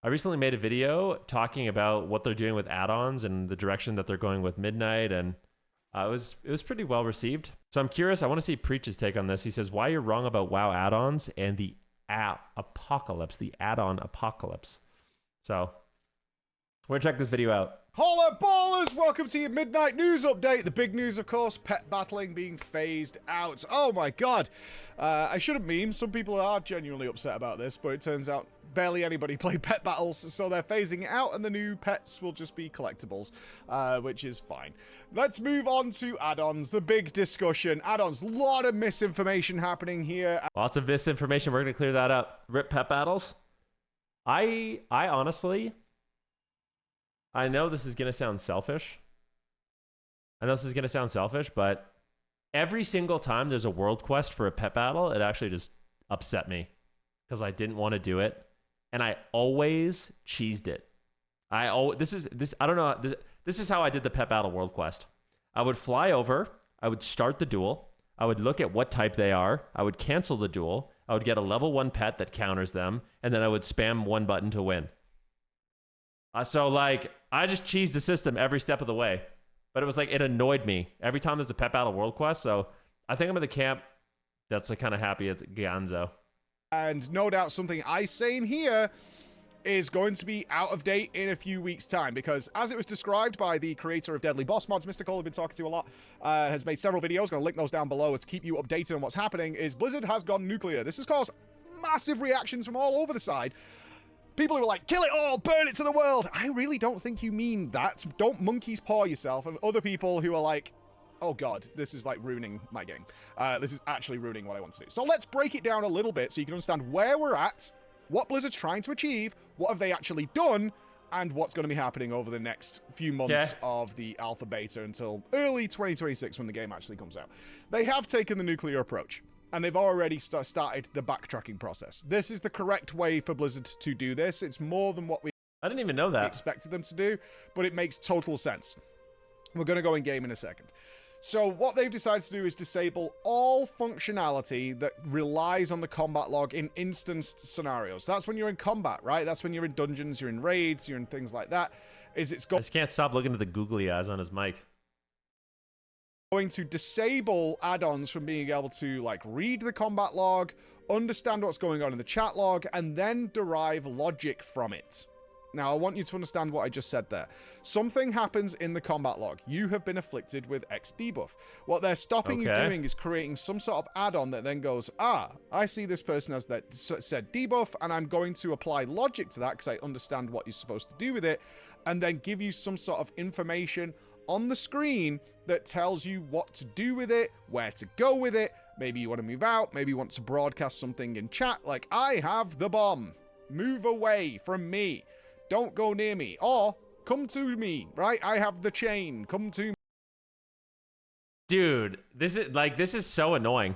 I recently made a video talking about what they're doing with add-ons and the direction that they're going with Midnight, and it was pretty well received. So I'm curious. I want to see Preach's take on this. He says, "Why you're wrong about WoW add-ons and the apocalypse, the add-on apocalypse." So we're gonna check this video out. Holla ballers! Welcome to your midnight news update. The big news, of course, pet battling being phased out. Oh my god. I shouldn't meme. Some people are genuinely upset about this, but it turns out barely anybody played pet battles, so they're phasing it out and the new pets will just be collectibles, which is fine. Let's move on to add-ons, the big discussion. Add-ons, a lot of misinformation happening here. Lots of misinformation. We're gonna clear that up. Rip pet battles. I honestly, I know this is going to sound selfish. But every single time there's a world quest for a pet battle, it actually just upset me because I didn't want to do it. And I always cheesed it. I don't know. This is how I did the pet battle world quest. I would fly over. I would start the duel. I would look at what type they are. I would cancel the duel. I would get a level 1 pet that counters them. And then I would spam one button to win. So, like, I just cheesed the system every step of the way. But it was like, it annoyed me every time there's a pet battle world quest. So, I think I'm in the camp that's kind of happy at Ganzo. And no doubt something I say in here is going to be out of date in a few weeks' time. Because as it was described by the creator of Deadly Boss Mods, Mr. Cole, I've been talking to a lot, has made several videos, going to link those down below to keep you updated on what's happening, is Blizzard has gone nuclear. This has caused massive reactions from all over the side. People who are like, kill it all, burn it to the world. I really don't think you mean that. Don't monkey's paw yourself. And other people who are like, oh god, this is like ruining my game. This is actually ruining what I want to do. So let's break it down a little bit so you can understand where we're at, what Blizzard's trying to achieve, what have they actually done, and what's going to be happening over the next few months of the alpha beta until early 2026 when the game actually comes out. They have taken the nuclear approach. And they've already started the backtracking process. This is the correct way for Blizzard to do this. It's more than what we I didn't even know that. expected them to do, but it makes total sense. We're going to go in game in a second. So what they've decided to do is disable all functionality that relies on the combat log in instanced scenarios. That's when you're in combat, right? That's when you're in dungeons, you're in raids, you're in things like that. I just can't stop looking at the googly eyes on his mic. Going to disable add-ons from being able to like read the combat log, understand what's going on in the chat log, and then derive logic from it. Now, I want you to understand what I just said there. Something happens in the combat log. You have been afflicted with X debuff. What they're stopping you doing is creating some sort of add-on that then goes, I see this person has that said debuff, and I'm going to apply logic to that because I understand what you're supposed to do with it, and then give you some sort of information on the screen that tells you what to do with it, where to go with it. Maybe you want to move out. Maybe you want to broadcast something in chat like, I have the bomb. Move away from me. Don't go near me. Or come to me, right? I have the chain. Come to me. Dude, this is so annoying.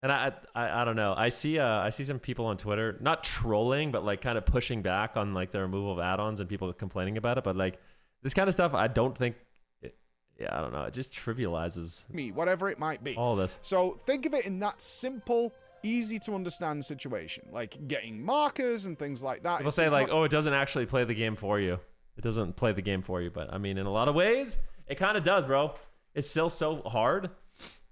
And I don't know. I see some people on Twitter, not trolling, but like kind of pushing back on like the removal of add-ons and people complaining about it. But like, this kind of stuff, I don't think, I don't know. It just trivializes me, whatever it might be. All this. So think of it in that simple, easy to understand situation, like getting markers and things like that. People say like, oh, it doesn't actually play the game for you. It doesn't play the game for you. But I mean, in a lot of ways, it kind of does, bro. It's still so hard.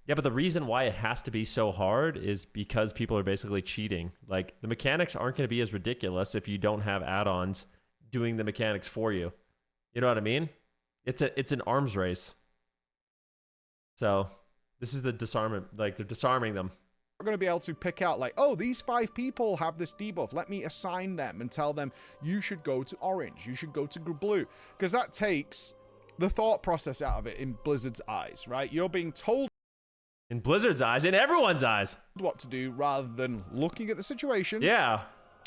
Yeah, but the reason why it has to be so hard is because people are basically cheating. Like, the mechanics aren't going to be as ridiculous if you don't have add-ons doing the mechanics for you. You know what I mean? It's an arms race. So this is the disarmament. Like, they're disarming them. We're going to be able to pick out like, oh, these 5 people have this debuff. Let me assign them and tell them you should go to orange. You should go to blue. Because that takes the thought process out of it in Blizzard's eyes, right? You're being told in Blizzard's eyes, in everyone's eyes, what to do rather than looking at the situation. Yeah.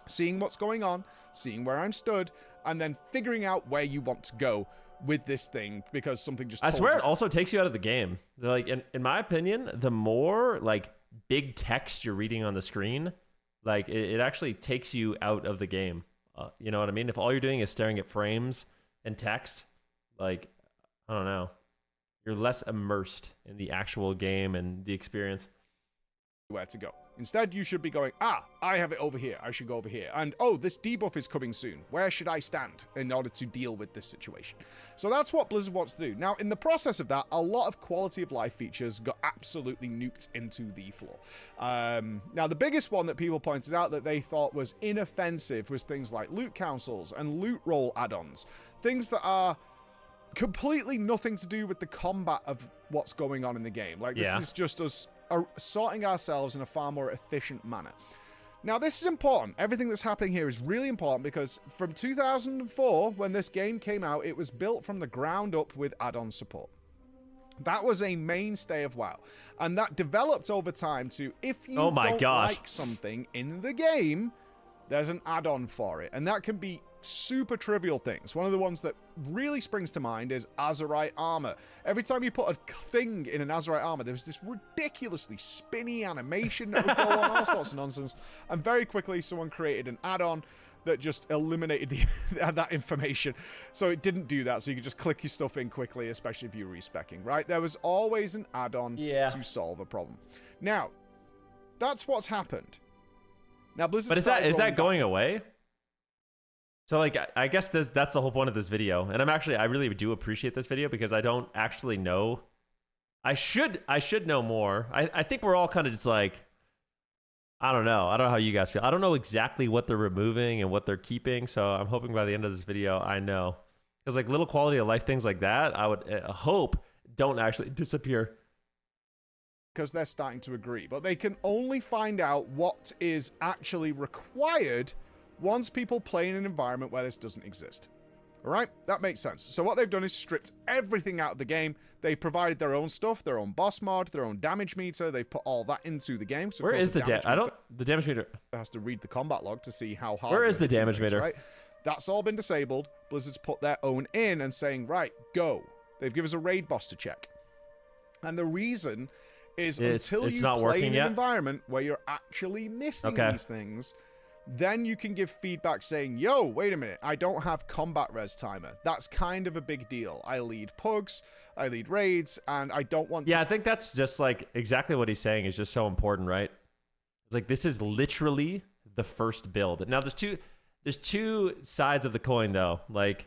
Seeing what's going on, seeing where I'm stood, and then figuring out where you want to go with this thing because something just I swear it also takes you out of the game. Like, in my opinion, the more like big text you're reading on the screen, like it actually takes you out of the game. You know what I mean? If all you're doing is staring at frames and text, like, I don't know, you're less immersed in the actual game and the experience. where to go. Instead, you should be going, I have it over here. I should go over here. And, oh, this debuff is coming soon. Where should I stand in order to deal with this situation? So that's what Blizzard wants to do. Now, in the process of that, a lot of quality of life features got absolutely nuked into the floor. Now, the biggest one that people pointed out that they thought was inoffensive was things like loot councils and loot roll add-ons. Things that are completely nothing to do with the combat of what's going on in the game. Like, this is just us sorting ourselves in a far more efficient manner. Now, this is important. Everything that's happening here is really important because from 2004, when this game came out, it was built from the ground up with add-on support. That was a mainstay of WoW. And that developed over time to, if you don't like something in the game, there's an add-on for it. And that can be super trivial things. One of the ones that really springs to mind is Azerite armor. Every time you put a thing in an Azerite armor, there was this ridiculously spinny animation that would go on, all sorts of nonsense. And very quickly, someone created an add-on that just eliminated that information. So it didn't do that, so you could just click your stuff in quickly, especially if you're respeccing, right? There was always an add-on to solve a problem. Now, that's what's happened. Now, Blizzard. But is that going away? So, like, I guess that's the whole point of this video. And I really do appreciate this video because I don't actually know. I should know more. I think we're all kind of just like, I don't know. I don't know how you guys feel. I don't know exactly what they're removing and what they're keeping. So I'm hoping by the end of this video, I know. Because, like, little quality of life things like that, I would hope don't actually disappear. Because they're starting to agree. But they can only find out what is actually required once people play in an environment where this doesn't exist. All right? That makes sense. So what they've done is stripped everything out of the game. They provided their own stuff, their own boss mod, their own damage meter. They've put all that into the game. So where is the damage meter? The damage meter has to read the combat log to see how hard. Where is the damage meter? Right? That's all been disabled. Blizzard's put their own in and saying, right, go. They've given us a raid boss to check. And the reason is until you play in an environment where you're actually missing these things, then you can give feedback saying, yo, wait a minute, I don't have combat res timer. That's kind of a big deal. I lead pugs, I lead raids, and I don't want to... Yeah, I think that's just like exactly what he's saying is just so important, right? It's like, this is literally the first build. Now, there's two sides of the coin, though. Like,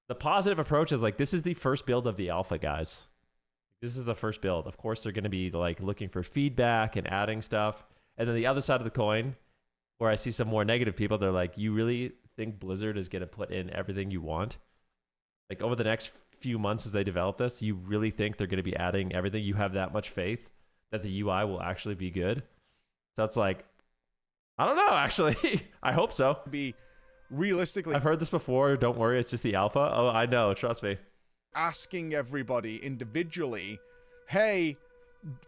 the positive approach is like, this is the first build of the alpha, guys. This is the first build. Of course, they're going to be like looking for feedback and adding stuff. And then the other side of the coin, where I see some more negative people, they're like, you really think Blizzard is going to put in everything you want? Like, over the next few months as they develop this, you really think they're going to be adding everything? You have that much faith that the UI will actually be good? So it's like, I don't know, actually. I hope so. Be realistically... I've heard this before. Don't worry, it's just the alpha. Oh, I know. Trust me. Asking everybody individually, hey,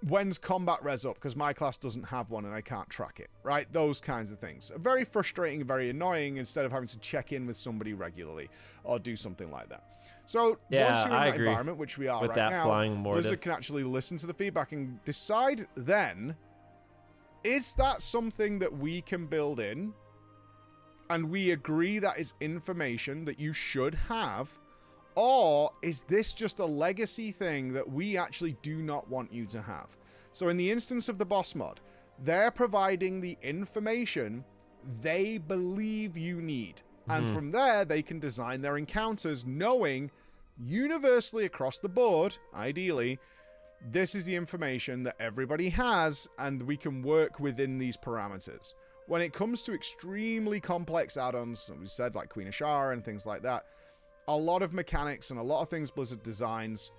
when's combat res up? Because my class doesn't have one and I can't track it, right? Those kinds of things. Very frustrating, very annoying, instead of having to check in with somebody regularly or do something like that. So once you're in that environment, which we are with right that now, flying Blizzard can actually listen to the feedback and decide then, is that something that we can build in and we agree that is information that you should have? Or is this just a legacy thing that we actually do not want you to have? So in the instance of the boss mod, they're providing the information they believe you need. And from there, they can design their encounters knowing universally across the board, ideally, this is the information that everybody has and we can work within these parameters. When it comes to extremely complex add-ons, we said like Queen of Shara and things like that, a lot of mechanics and a lot of things Blizzard designs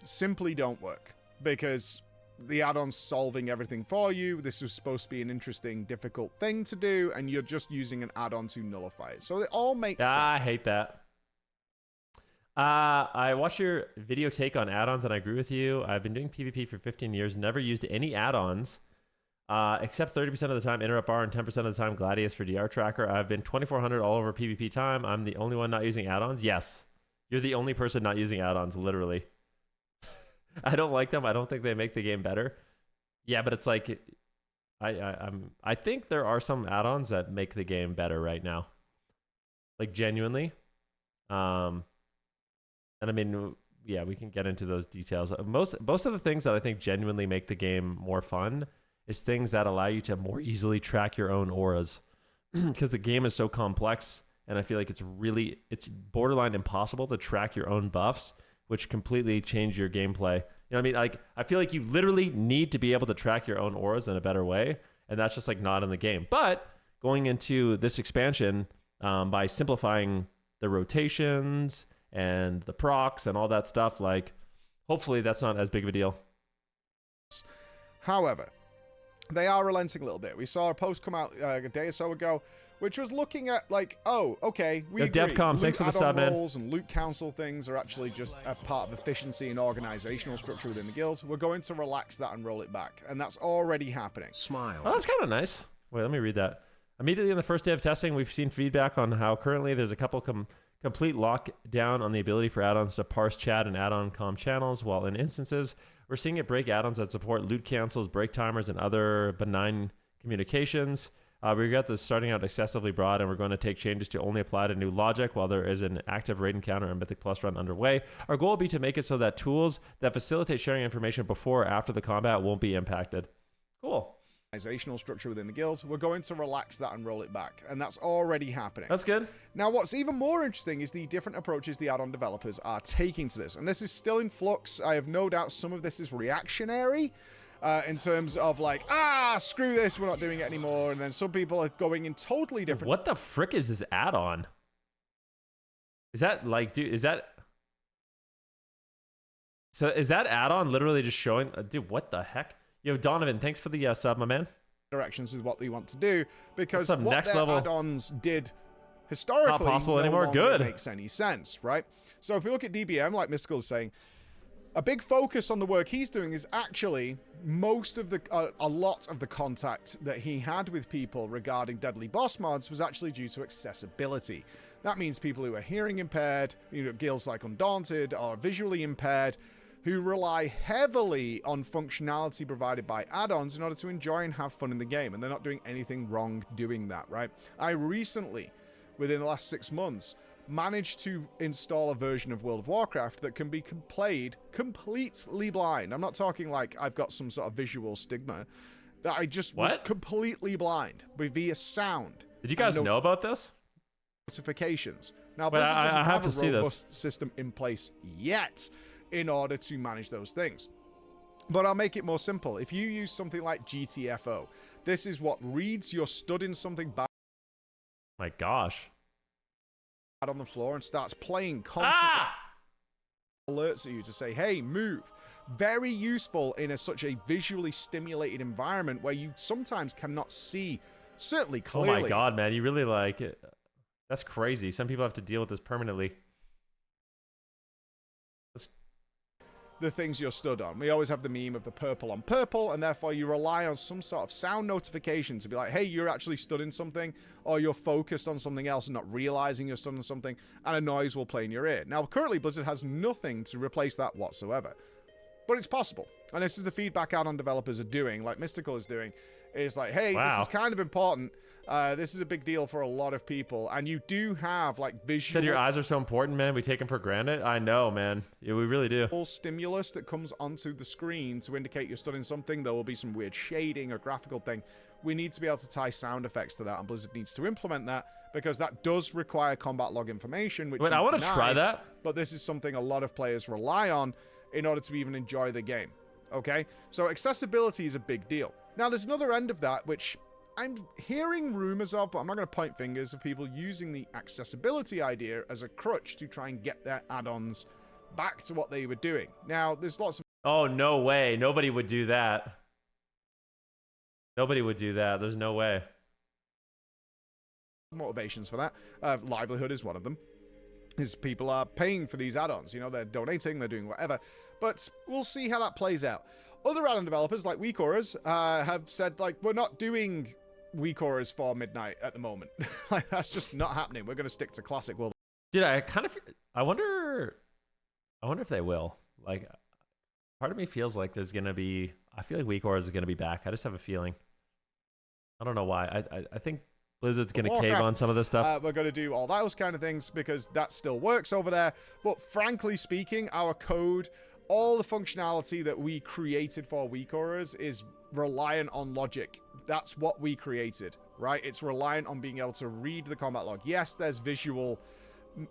simply don't work because the add-on's solving everything for you. This was supposed to be an interesting, difficult thing to do, and you're just using an add-on to nullify it. So it all makes sense. I hate that. I watched your video take on add-ons, and I agree with you. I've been doing PvP for 15 years, never used any add-ons, except 30% of the time Interrupt Bar and 10% of the time Gladius for DR Tracker. I've been 2400 all over PvP time. I'm the only one not using add-ons. Yes, you're the only person not using add-ons, literally. I don't like them. I don't think they make the game better. Yeah, but it's like, I think there are some add-ons that make the game better right now. Like, genuinely. And I mean, yeah, we can get into those details. Most of the things that I think genuinely make the game more fun is things that allow you to more easily track your own auras, because the game is so complex, and I feel like it's borderline impossible to track your own buffs, which completely change your gameplay. You know what I mean? Like, I feel like you literally need to be able to track your own auras in a better way, and that's just like not in the game. But going into this expansion, by simplifying the rotations and the procs and all that stuff, like, hopefully that's not as big of a deal. However, they are relenting a little bit. We saw a post come out a day or so ago, which was looking at like, oh, okay, we agree. DevCom, thanks for the sub, man. Roles and loot council things are actually just a part of efficiency and organizational structure within the guild. We're going to relax that and roll it back, and that's already happening. Smile. Oh, that's kind of nice. Wait, let me read that. Immediately on the first day of testing, we've seen feedback on how currently there's a couple complete lockdown on the ability for add-ons to parse chat and add-on comm channels, while in instances, we're seeing it break add-ons that support loot cancels, break timers, and other benign communications. We got this starting out excessively broad, and we're going to take changes to only apply to new logic while there is an active raid encounter and Mythic Plus run underway. Our goal will be to make it so that tools that facilitate sharing information before or after the combat won't be impacted. Cool. Organizational structure within the guild. We're going to relax that and roll it back, and that's already happening. That's good. Now, what's even more interesting is the different approaches the add-on developers are taking to this, and this is still in flux. I have no doubt some of this is reactionary, in terms of like, screw this, we're not doing it anymore, and then some people are going in totally different. What the frick is this add-on? Is that like, dude, is that... So is that add-on literally just showing... dude, what the heck? You have Donovan, thanks for the sub, my man. Directions with what they want to do, because some what next their level add-ons did historically not possible no anymore. longer Good. Makes any sense, right? So if we look at DBM, like Mystical is saying, a big focus on the work he's doing is actually most of the a lot of the contact that he had with people regarding deadly boss mods was actually due to accessibility. That means people who are hearing impaired, you know, guilds like Undaunted, are visually impaired, who rely heavily on functionality provided by add-ons in order to enjoy and have fun in the game, and they're not doing anything wrong doing that, right? I recently, within the last 6 months, managed to install a version of World of Warcraft that can be played completely blind. I'm not talking like I've got some sort of visual stigma, that I just was completely blind via sound. Did you guys know about this? Notifications. Now, Blizzard doesn't have a robust system in place yet in order to manage those things. But I'll make it more simple. If you use something like GTFO, this is what reads you're stood in something bad. My gosh. On the floor and starts playing constantly. Alerts at you to say, hey, move. Very useful in such a visually stimulated environment where you sometimes cannot see, certainly clearly. Oh my god, man. You really like it. That's crazy. Some people have to deal with this permanently. The things you're stood on. We always have the meme of the purple on purple, and therefore you rely on some sort of sound notification to be like, hey, you're actually stood in something, or you're focused on something else and not realizing you're stood on something, and a noise will play in your ear. Now, currently, Blizzard has nothing to replace that whatsoever, but it's possible. And this is the feedback add-on developers are doing, like Mystical is doing, is like, hey, this is kind of important. This is a big deal for a lot of people, and you do have like visual. Said your eyes are so important, man. We take them for granted. I know, man. Yeah, we really do. Full stimulus that comes onto the screen to indicate you're studying something. There will be some weird shading or graphical thing. We need to be able to tie sound effects to that, and Blizzard needs to implement that because that does require combat log information. Which I want to try that. But this is something a lot of players rely on in order to even enjoy the game. Okay, so accessibility is a big deal. Now, there's another end of that which I'm hearing rumors of, but I'm not going to point fingers, of people using the accessibility idea as a crutch to try and get their add-ons back to what they were doing. Now, there's lots of... Oh, no way. Nobody would do that. Nobody would do that. There's no way. Motivations for that. Livelihood is one of them. Is people are paying for these add-ons. You know, they're donating, they're doing whatever. But we'll see how that plays out. Other add-on developers, like Weak Auras, have said, like, we're not doing Weak Auras for Midnight at the moment. Like, that's just not happening. We're going to stick to classic World. Dude, I wonder if they will. Like, part of me feels like there's going to be, I feel like Weak Auras is going to be back. I just have a feeling. I don't know why. I think Blizzard's going to cave on some of this stuff. We're going to do all those kind of things because that still works over there. But frankly speaking, our code all the functionality that we created for WeakAuras is reliant on logic. That's what we created, right? It's reliant on being able to read the combat log. Yes, there's visual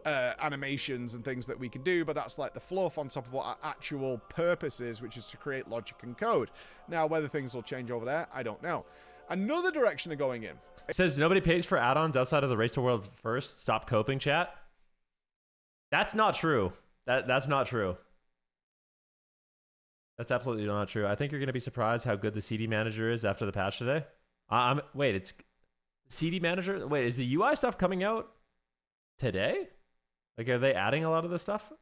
animations and things that we can do, but that's like the fluff on top of what our actual purpose is, which is to create logic and code. Now, whether things will change over there, I don't know. Another direction they're going in. It says nobody pays for add-ons outside of the Race to World first. Stop coping, chat. That's not true. That's not true. That's absolutely not true. I think you're going to be surprised how good the CD manager is after the patch today. Wait, it's CD manager? Wait, is the UI stuff coming out today? Like, are they adding a lot of this stuff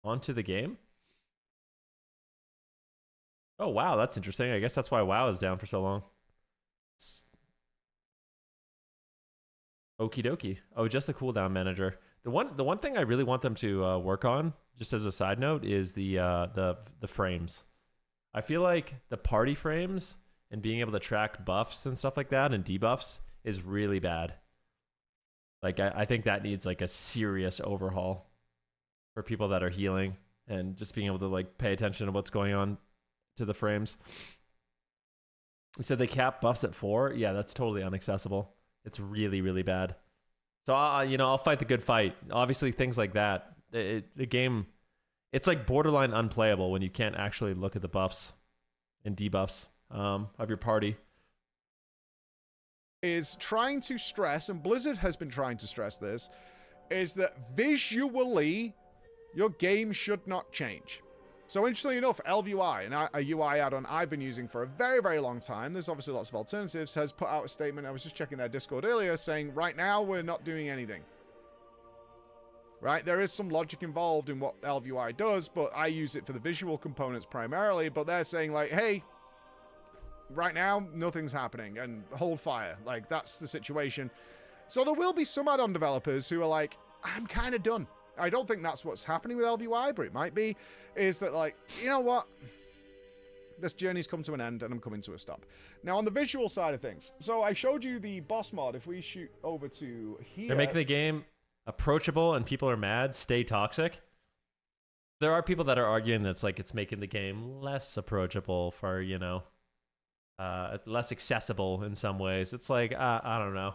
onto the game? Oh, wow, that's interesting. I guess that's why WoW is down for so long. Okie dokie. Oh, just the cooldown manager. The one thing I really want them to work on, just as a side note, is the frames. I feel like the party frames and being able to track buffs and stuff like that and debuffs is really bad. Like, I think that needs like a serious overhaul for people that are healing and just being able to like pay attention to what's going on to the frames. You said they cap buffs at 4. Yeah, that's totally inaccessible. It's really, really bad. So, I'll fight the good fight. Obviously, things like that. The game, it's like borderline unplayable when you can't actually look at the buffs and debuffs of your party. Is trying to stress, and Blizzard has been trying to stress this, is that visually, your game should not change. So interestingly enough, LVUI, a UI add-on I've been using for a very, very long time, there's obviously lots of alternatives, has put out a statement, I was just checking their Discord earlier, saying, right now, we're not doing anything. Right? There is some logic involved in what LVUI does, but I use it for the visual components primarily, but they're saying, like, hey, right now, nothing's happening, and hold fire. Like, that's the situation. So there will be some add-on developers who are like, I'm kind of done. I don't think that's what's happening with LVUI, but it might be, is that like, you know what? This journey's come to an end and I'm coming to a stop. Now, on the visual side of things, so I showed you the boss mod. If we shoot over to here... They're making the game approachable and people are mad. Stay toxic. There are people that are arguing that's like it's making the game less approachable for, less accessible in some ways. It's like, I don't know.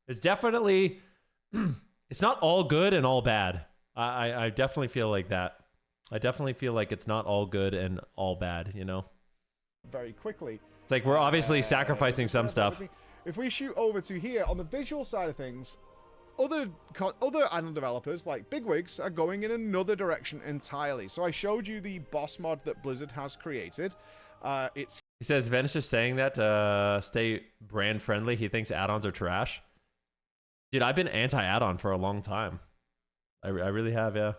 It's definitely... it's not all good and all bad. I definitely feel like that. I definitely feel like it's not all good and all bad, Very quickly. It's like we're obviously sacrificing some stuff. If we shoot over to here, on the visual side of things, other add-on developers, like bigwigs, are going in another direction entirely. So I showed you the boss mod that Blizzard has created. He says, Ven's just saying that to stay brand friendly. He thinks add-ons are trash. Dude, I've been anti-add-on for a long time. I really have, yeah.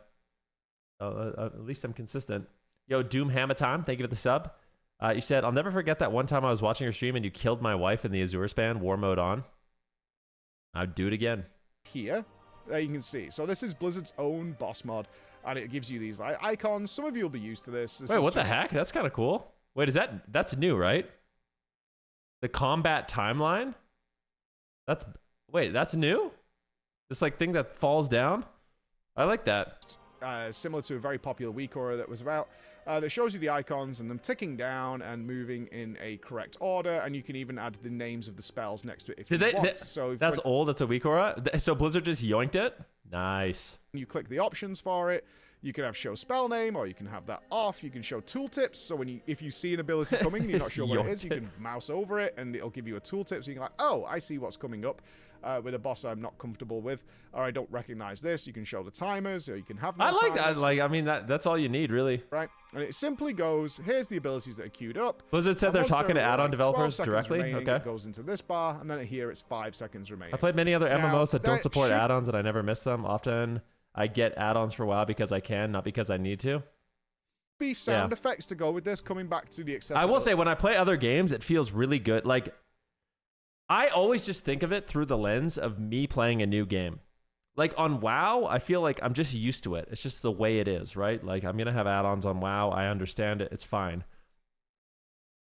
At least I'm consistent. Yo, Doom Hammer Time, thank you for the sub. You said, I'll never forget that one time I was watching your stream and you killed my wife in the Azure span, war mode on. I'd do it again. Here, there you can see. So this is Blizzard's own boss mod, and it gives you these like icons. Some of you will be used to this. Wait, what the heck? That's kind of cool. Wait, that's new, right? The combat timeline? That's new? This like thing that falls down? I like that. Similar to a very popular WeakAura that was about, that shows you the icons and them ticking down and moving in a correct order, and you can even add the names of the spells next to it if you want. So that's old. That's a WeakAura. So Blizzard just yoinked it. Nice. You click the options for it. You can have show spell name, or you can have that off. You can show tooltips. So if you see an ability coming and you're not sure what it is, you can mouse over it and it'll give you a tooltip. So you can like, oh, I see what's coming up. With a boss I'm not comfortable with, or I don't recognize this. You can show the timers, or you can have no timers. That. Like, I mean, that's all you need, really. Right? And it simply goes, here's the abilities that are queued up. Blizzard said they're talking to add-on developers directly? Okay. It goes into this bar, and then here it's 5 seconds remaining. I played many other MMOs that don't support add-ons, and I never miss them. Often, I get add-ons for a while because I can, not because I need to. Be sound effects to go with this, coming back to the accessibility. I will say, when I play other games, it feels really good. Like, I always just think of it through the lens of me playing a new game. Like on WoW, I feel like I'm just used to it. It's just the way it is, right? Like I'm going to have add-ons on WoW. I understand it. It's fine.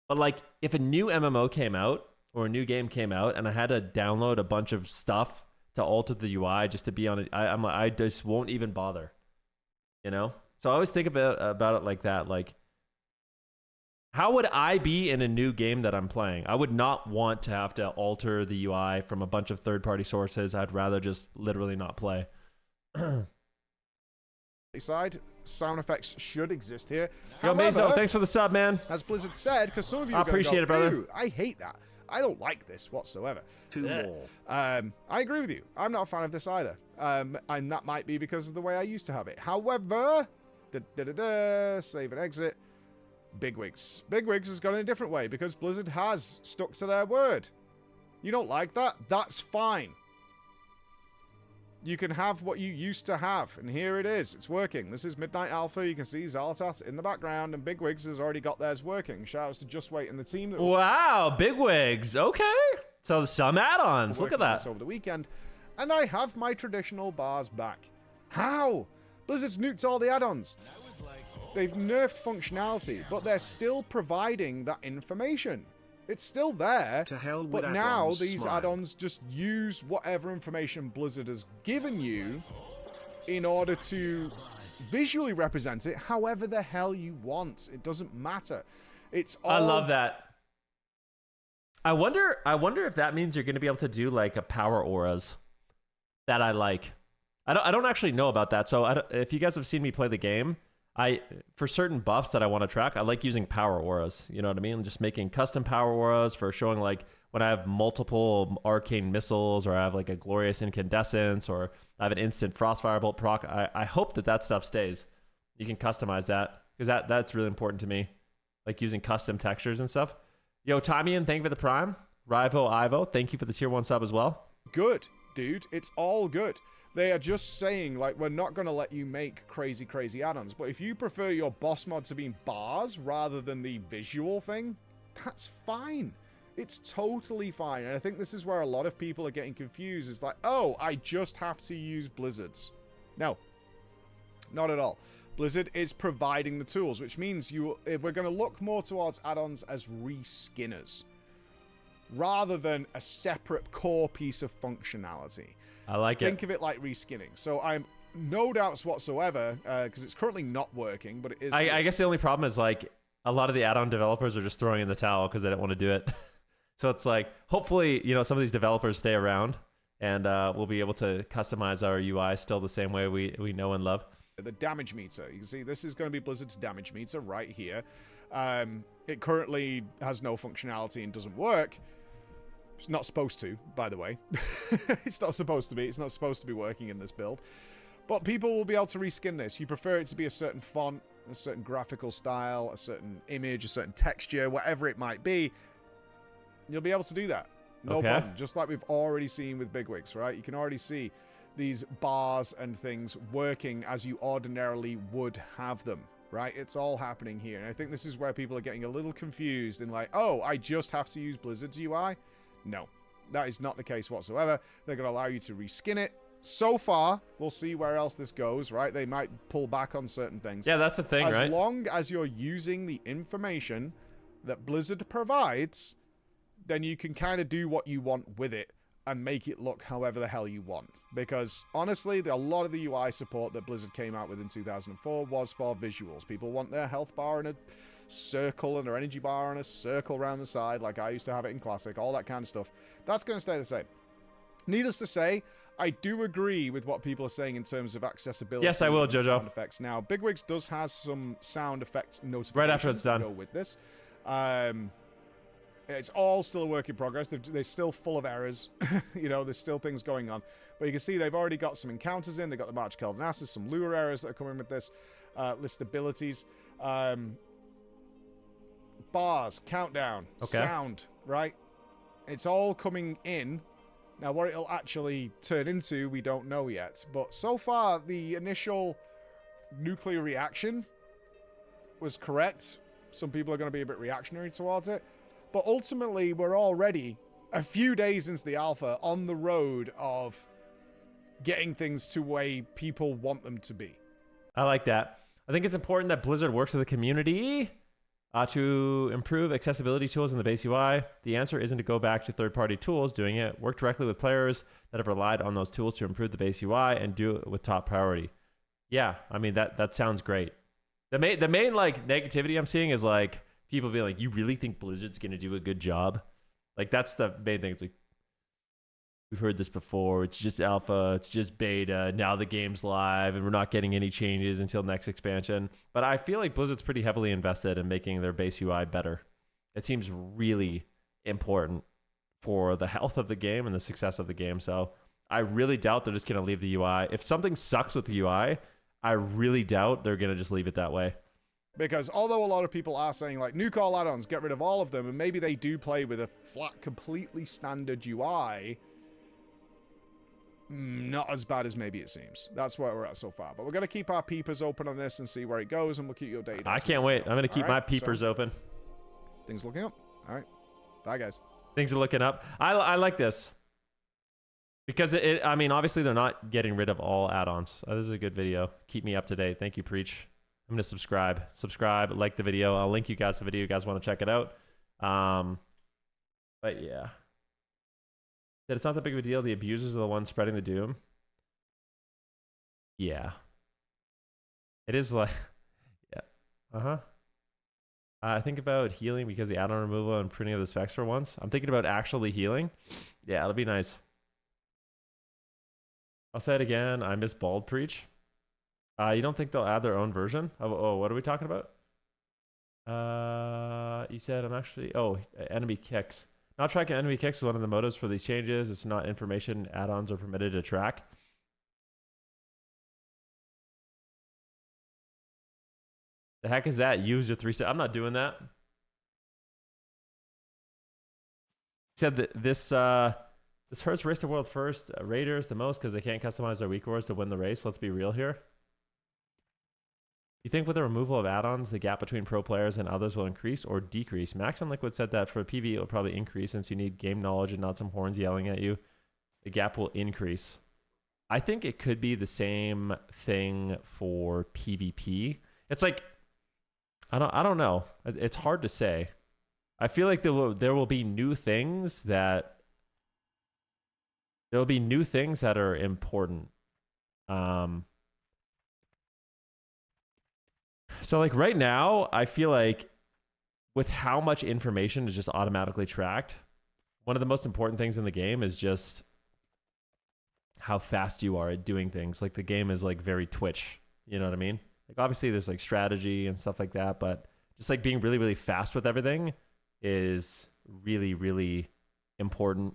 But like if a new MMO came out or a new game came out and I had to download a bunch of stuff to alter the UI just to be on it, I just won't even bother. So I always think about it like that. Like, how would I be in a new game that I'm playing? I would not want to have to alter the UI from a bunch of third-party sources. I'd rather just literally not play. Side sound effects should exist here. Yo, Mazo, thanks for the sub, man. As Blizzard said, because some of you I appreciate it, brother. I hate that. I don't like this whatsoever. Two more. I agree with you. I'm not a fan of this either. And that might be because of the way I used to have it. However, save and exit. Bigwigs. Bigwigs has gone in a different way because Blizzard has stuck to their word. You don't like that? That's fine. You can have what you used to have, and here it is. It's working. This is Midnight Alpha. You can see Xaltat in the background, and Bigwigs has already got theirs working. Shoutouts to Just Wait and the team. Wow, Bigwigs. Okay. So some add-ons. Look at that. Over the weekend, and I have my traditional bars back. How? Blizzard's nuked all the add-ons. They've nerfed functionality, but they're still providing that information. It's still there, To hell with but now add-ons, these smile. add-ons just use whatever information Blizzard has given you in order to visually represent it however the hell you want. It doesn't matter. It's all... I love that. I wonder if that means you're going to be able to do like a power auras that I like. I don't actually know about that. So if you guys have seen me play the game, for certain buffs that I want to track, I like using power auras. You know what I mean? Just making custom power auras for showing like when I have multiple arcane missiles, or I have like a glorious incandescence, or I have an instant frost firebolt proc. I hope that stuff stays. You can customize that because that's really important to me. Like using custom textures and stuff. Yo, Tamian, thank you for the prime. Rivo Ivo, thank you for the tier 1 sub as well. Good, dude. It's all good. They are just saying, like, we're not going to let you make crazy, crazy add-ons. But if you prefer your boss mod to be bars rather than the visual thing, that's fine. It's totally fine. And I think this is where a lot of people are getting confused. It's like, oh, I just have to use Blizzard's. No, not at all. Blizzard is providing the tools, which means we're going to look more towards add-ons as reskinners rather than a separate core piece of functionality. I like it. Think of it like reskinning. So I'm no doubts whatsoever, because it's currently not working, but it is. I guess the only problem is like a lot of the add-on developers are just throwing in the towel because they don't want to do it. So it's like, hopefully, some of these developers stay around, and we'll be able to customize our UI still the same way we know and love. The damage meter. You can see this is going to be Blizzard's damage meter right here. It currently has no functionality and doesn't work. It's not supposed to, by the way. It's not supposed to be. It's not supposed to be working in this build. But people will be able to reskin this. You prefer it to be a certain font, a certain graphical style, a certain image, a certain texture, whatever it might be. You'll be able to do that. No problem. Just like we've already seen with Bigwigs, right? You can already see these bars and things working as you ordinarily would have them, right? It's all happening here. And I think this is where people are getting a little confused and like, oh, I just have to use Blizzard's UI? No, that is not the case whatsoever. They're going to allow you to reskin it. So far, we'll see where else this goes, right? They might pull back on certain things. Yeah, that's the thing, right? As long as you're using the information that Blizzard provides, then you can kind of do what you want with it and make it look however the hell you want. Because, honestly, a lot of the UI support that Blizzard came out with in 2004 was for visuals. People want their health bar in a circle and their energy bar on a circle around the side, like I used to have it in Classic, all that kind of stuff. That's going to stay the same. Needless to say, I do agree with what people are saying in terms of accessibility. Yes, I will, and Jojo. Sound effects. Now, Bigwigs does have some sound effects notifications right after it's done. to go with this. It's all still a work in progress. They're still full of errors. There's still things going on. But you can see they've already got some encounters in. They've got the March of Kelvinasis, some lure errors that are coming with this. List abilities. Bars, countdown, sound, right? It's all coming in. Now, what it'll actually turn into, we don't know yet. But so far, the initial nuclear reaction was correct. Some people are going to be a bit reactionary towards it. But ultimately, we're already a few days into the alpha on the road of getting things to the way people want them to be. I like that. I think it's important that Blizzard works with the community to improve accessibility tools in the base UI. The answer isn't to go back to third-party tools doing it. Work directly with players that have relied on those tools to improve the base UI and do it with top priority. Yeah, I mean that sounds great. The main like negativity I'm seeing is like people being like, "You really think Blizzard's gonna do a good job?" Like that's the main thing. It's like we've heard this before. It's just alpha. It's just beta. Now the game's live, and we're not getting any changes until next expansion. But I feel like Blizzard's pretty heavily invested in making their base UI better. It seems really important for the health of the game and the success of the game. So I really doubt they're just gonna leave the UI. If something sucks with the UI, I really doubt they're going to just leave it that way. Because although a lot of people are saying, like, nuke all add-ons, get rid of all of them, and maybe they do play with a flat, completely standard UI, not as bad as maybe it seems. That's where we're at so far. But we're going to keep our peepers open on this and see where it goes, and we'll keep you updated. I can't wait. I'm going to keep my peepers open. Things looking up. All right. Bye, guys. Things are looking up. I like this. Because, I mean, obviously they're not getting rid of all add-ons. This is a good video. Keep me up to date. Thank you, Preach. I'm going to subscribe. Subscribe, like the video. I'll link you guys the video. You guys want to check it out. But, yeah. That it's not that big of a deal. The abusers are the ones spreading the doom. Yeah. It is like... Yeah. Uh-huh. I think about healing because the add-on removal and printing of the specs for once. I'm thinking about actually healing. Yeah, it'll be nice. I'll say it again. I miss Bald Preach. You don't think they'll add their own version? Oh, what are we talking about? You said I'm actually... Oh, enemy kicks. Not tracking enemy kicks is one of the motives for these changes. It's not information add-ons are permitted to track. The heck is that? Use your 3 set. I'm not doing that. He said that this hurts race the world first. Raiders the most because they can't customize their weak wars to win the race. Let's be real here. You think with the removal of add-ons, the gap between pro players and others will increase or decrease? Max and Liquid said that for PvE, it will probably increase since you need game knowledge and not some horns yelling at you. The gap will increase. I think it could be the same thing for PvP. It's like, I don't know. It's hard to say. I feel like there will be new things that are important. So like right now, I feel like with how much information is just automatically tracked, one of the most important things in the game is just how fast you are at doing things. Like the game is like very Twitch, you know what I mean? Like obviously there's like strategy and stuff like that, but just like being really, really fast with everything is really, really important.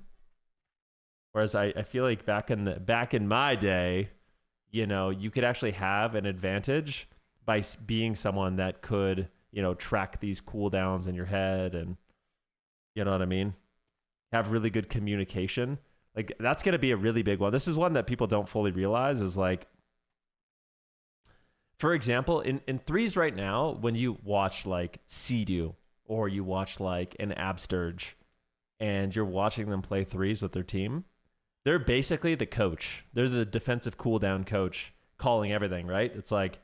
Whereas I feel like back in my day, you know, you could actually have an advantage by being someone that could, you know, track these cooldowns in your head and, you know what I mean? Have really good communication. Like that's going to be a really big one. This is one that people don't fully realize is like, for example, in threes right now, when you watch like Sea-Doo or you watch like an Absturge and you're watching them play threes with their team, they're basically the coach. They're the defensive cooldown coach calling everything, right? It's like,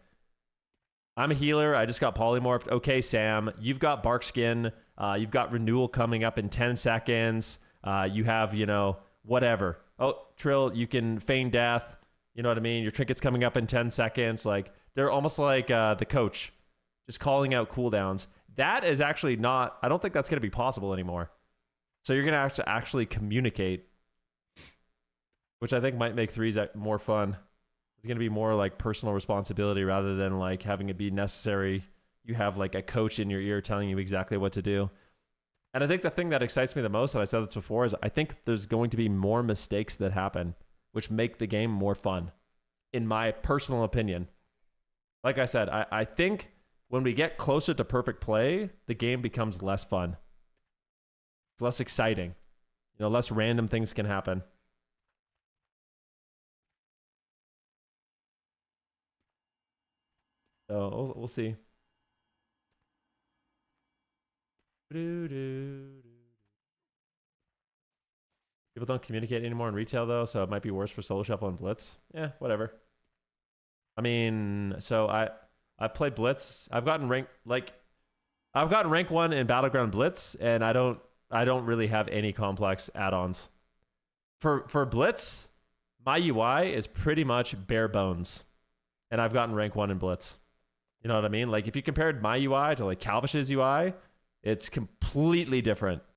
I'm a healer. I just got polymorphed. Okay, Sam, you've got Barkskin. You've got renewal coming up in 10 seconds. You have, you know, whatever. Oh, Trill, you can feign death. You know what I mean? Your trinket's coming up in 10 seconds. Like, they're almost like the coach, just calling out cooldowns. That is actually not, I don't think that's going to be possible anymore. So you're going to have to actually communicate, which I think might make threes more fun. It's going to be more like personal responsibility rather than like having it be necessary. You have like a coach in your ear telling you exactly what to do. And I think the thing that excites me the most, and I said this before, is I think there's going to be more mistakes that happen, which make the game more fun, in my personal opinion. Like I said, I think when we get closer to perfect play, the game becomes less fun. It's less exciting. You know, less random things can happen. So we'll see. People don't communicate anymore in retail though, so it might be worse for Solo Shuffle and Blitz. Yeah, whatever. I mean, so I played Blitz. I've gotten rank 1 in Battleground Blitz, and I don't really have any complex add-ons. For Blitz, my UI is pretty much bare bones. and I've gotten rank 1 in Blitz. You know what I mean? Like if you compared my UI to like Calvish's UI, it's completely different.